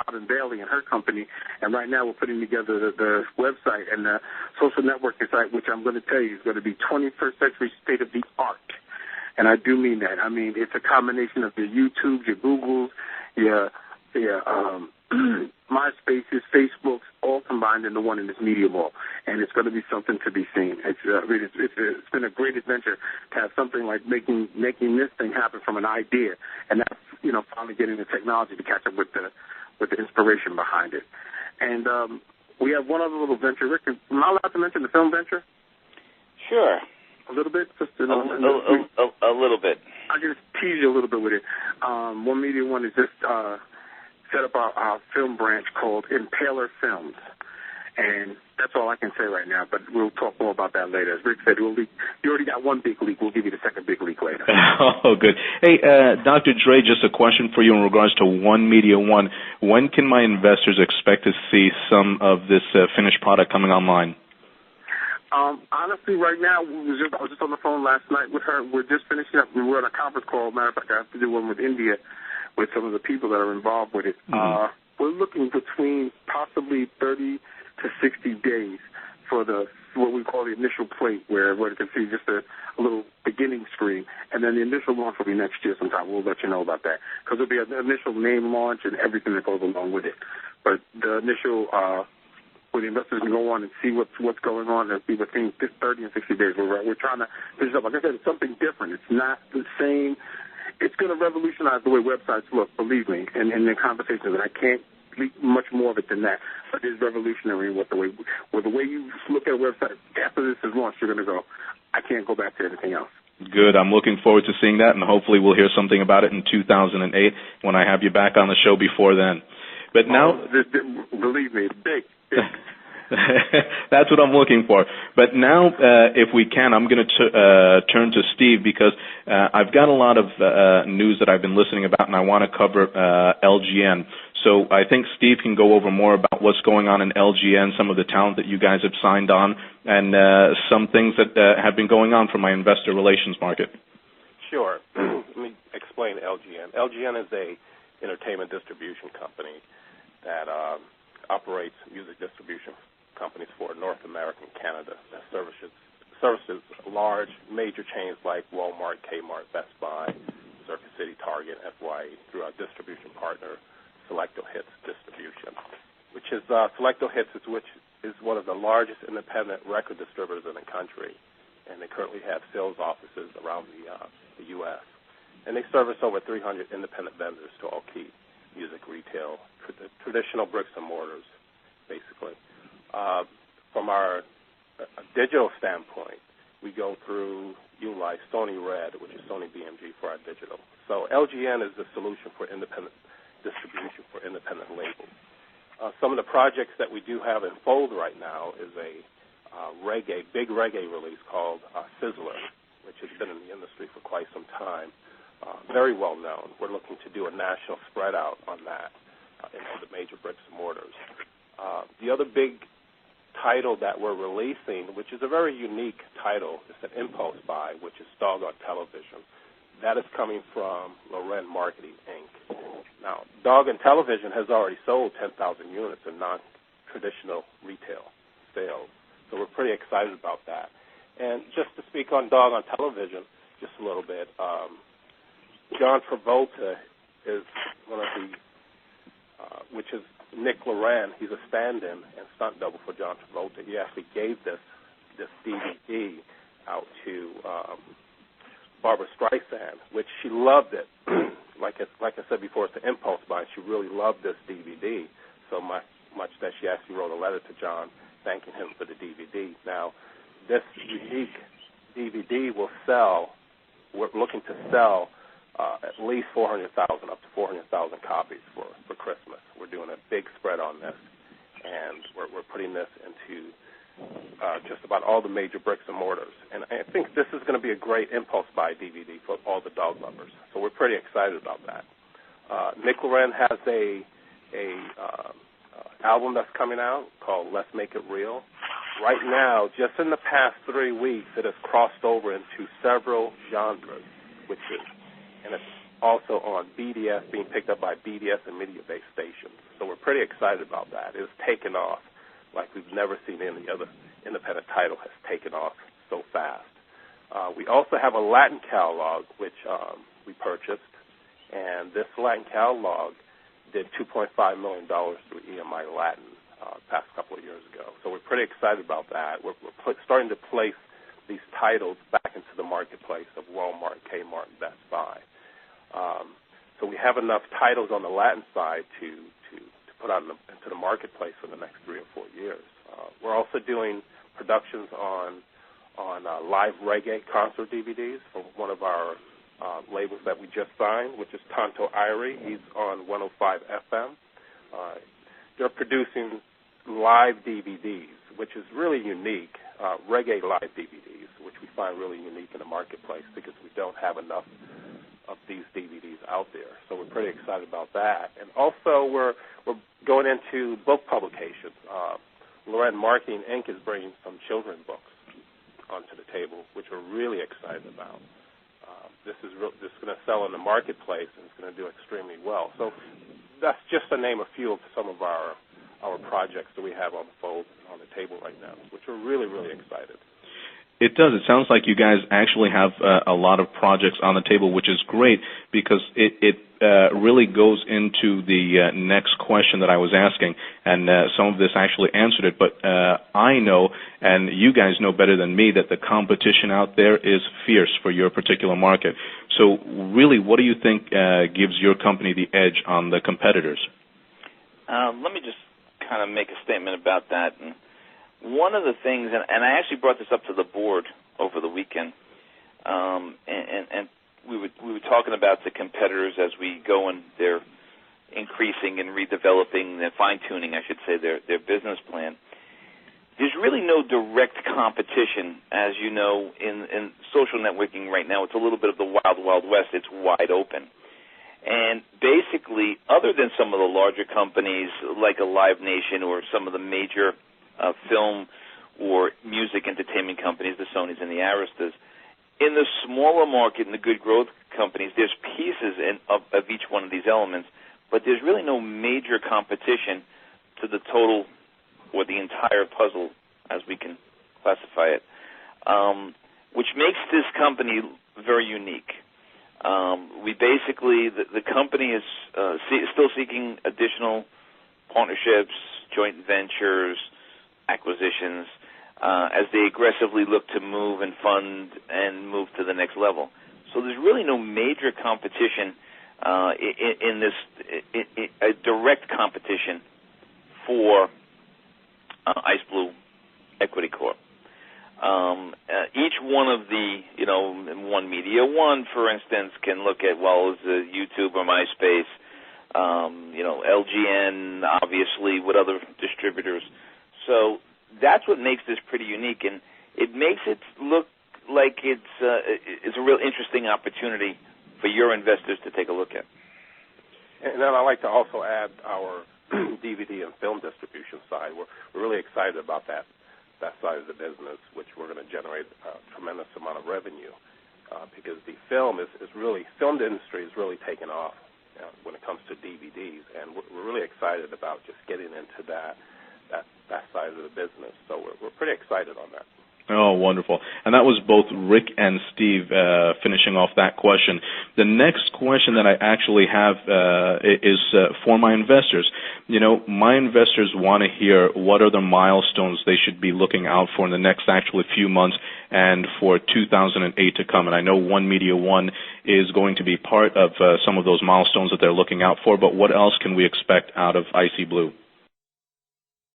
Robin Bailey and her company, and right now we're putting together the website and the social networking site, which I'm going to tell you is going to be 21st century state-of-the-art. And I do mean that. I mean, it's a combination of your YouTubes, your Googles, your MySpaces, Facebooks, all combined into one in this media mall. And it's going to be something to be seen. It's been a great adventure to have something like making this thing happen from an idea, and that's, finally getting the technology to catch up with the inspiration behind it. And we have one other little venture. Rick, am I allowed to mention the film venture? Sure. A little bit? Just a little bit. I'll just tease you a little bit with it. One Media One is just set up our film branch called Impaler Films. And that's all I can say right now, but we'll talk more about that later. As Rick said, you already got one big leak. We'll give you the second big leak later. Oh, good. Hey, Dr. Dre, just a question for you in regards to One Media One. When can my investors expect to see some of this finished product coming online? Honestly, right now, I was just on the phone last night with her. We're just finishing up. We're on a conference call. Matter of fact, I have to do one with India with some of the people that are involved with it. Mm-hmm. We're looking between possibly 30 to 60 days for what we call the initial plate, where you can see just a little beginning screen, and then the initial launch will be next year sometime. We'll let you know about that, because there'll be an initial name launch and everything that goes along with it. But the initial, where the investors can go on and see what's going on, and be between 30 and 60 days. We're trying to finish up. Like I said, it's something different. It's not the same. It's going to revolutionize the way websites look, believe me, and in the conversations, and I can't leak much more of it than that. But it's revolutionary with the way you look at a website. After this is launched, you're going to go, I can't go back to anything else. Good. I'm looking forward to seeing that, and hopefully we'll hear something about it in 2008 when I have you back on the show before then. But now, believe me, it's big. That's what I'm looking for. But now, if we can, I'm going to turn to Steve, because I've got a lot of news that I've been listening about, and I want to cover LGN. So I think Steve can go over more about what's going on in LGN, some of the talent that you guys have signed on, and some things that have been going on for my investor relations market. Sure. Let me explain LGN. LGN is a entertainment distribution company that operates music distribution companies for North America and Canada that services large major chains like Walmart, Kmart, Best Buy, Circuit City, Target, FYE through our distribution partner, Selecto Hits Distribution, which is Selecto Hits, which is one of the largest independent record distributors in the country, and they currently have sales offices around the U.S. And they service over 300 independent vendors to all key music retail, traditional bricks and mortars, basically. From our digital standpoint, we go through utilize Sony Red, which is Sony BMG for our digital. So LGN is the solution for independent distribution for independent labels. Some of the projects that we do have in fold right now is a big reggae release called Sizzler, which has been in the industry for quite some time. Very well known. We're looking to do a national spread out on that in all the major bricks and mortars. The other big title that we're releasing, which is a very unique title, is an impulse buy, which is Dog on Television. That is coming from Loren Marketing, Inc. Now, Dog on Television has already sold 10,000 units in non-traditional retail sales, so we're pretty excited about that. And just to speak on Dog on Television just a little bit, John Travolta is one of the, which is Nick Loren. He's a stand-in and stunt double for John Travolta. He actually gave this DVD out to Barbara Streisand, which she loved it. like I said before, it's an impulse buy. She really loved this DVD so much that she actually wrote a letter to John thanking him for the DVD. Now, this unique DVD will sell. We're looking to sell at least 400,000, up to 400,000 copies for Christmas. We're doing a big spread on this, and we're putting this into just about all the major bricks and mortars. And I think this is going to be a great impulse buy DVD for all the dog lovers. So we're pretty excited about that. Nick Loren has a album that's coming out called Let's Make It Real. Right now, just in the past 3 weeks, it has crossed over into several genres, and it's also on BDS, being picked up by BDS and media-based stations. So we're pretty excited about that. It's taken off like we've never seen any other independent title has taken off so fast. We also have a Latin catalog, which we purchased, and this Latin catalog did $2.5 million through EMI Latin past couple of years ago. So we're pretty excited about that. We're starting to place these titles back into the marketplace of Walmart, Kmart, and Best Buy. So we have enough titles on the Latin side to put out into the marketplace for the next 3 or 4 years. We're also doing productions on live reggae concert DVDs from one of our labels that we just signed, which is Tonto Irie. He's on 105 FM. They're producing live DVDs, which is really unique, reggae live DVDs, which we find really unique in the marketplace because we don't have enough of these DVDs out there. So we're pretty excited about that. And also we're going into book publications. Loren Marketing, Inc. is bringing some children's books onto the table, which we're really excited about. This is going to sell in the marketplace, and it's going to do extremely well. So that's just to name a few of some of our projects that we have on the table right now, which we're really, really excited. It does. It sounds like you guys actually have a lot of projects on the table, which is great because it really goes into the next question that I was asking, and some of this actually answered it. But I know, and you guys know better than me, that the competition out there is fierce for your particular market. So really, what do you think gives your company the edge on the competitors? Let me just kind of make a statement about that. And one of the things, and I actually brought this up to the board over the weekend, and we were talking about the competitors as we go, and they're increasing and redeveloping, and fine-tuning, I should say, their business plan. There's really no direct competition, as you know, in social networking right now. It's a little bit of the wild, wild west. It's wide open. And basically, other than some of the larger companies like a Live Nation or some of the major film or music entertainment companies, the Sonys and the Aristas, in the smaller market and the good growth companies, there's pieces of each one of these elements, but there's really no major competition to the total or the entire puzzle, as we can classify it, which makes this company very unique. We basically, the company is still seeking additional partnerships, joint ventures, acquisitions, as they aggressively look to move and fund and move to the next level. So there's really no major competition in this, a direct competition for ISE BLU Equity Corp. Each one of the, One Media One, for instance, can look at, well, is it YouTube or MySpace, LGN, obviously, with other distributors. So that's what makes this pretty unique, and it makes it look like it's a real interesting opportunity for your investors to take a look at. And then I'd like to also add our DVD and film distribution side. We're really excited about that side of the business, which we're going to generate a tremendous amount of revenue because the film industry is really taken off when it comes to DVDs, and we're really excited about just getting into that side of the business. So we're pretty excited on that. Oh, wonderful. And that was both Rick and Steve finishing off that question. The next question that I actually have is for my investors. My investors want to hear what are the milestones they should be looking out for in the next actually few months and for 2008 to come. And I know One Media One is going to be part of some of those milestones that they're looking out for, but what else can we expect out of ISE BLU?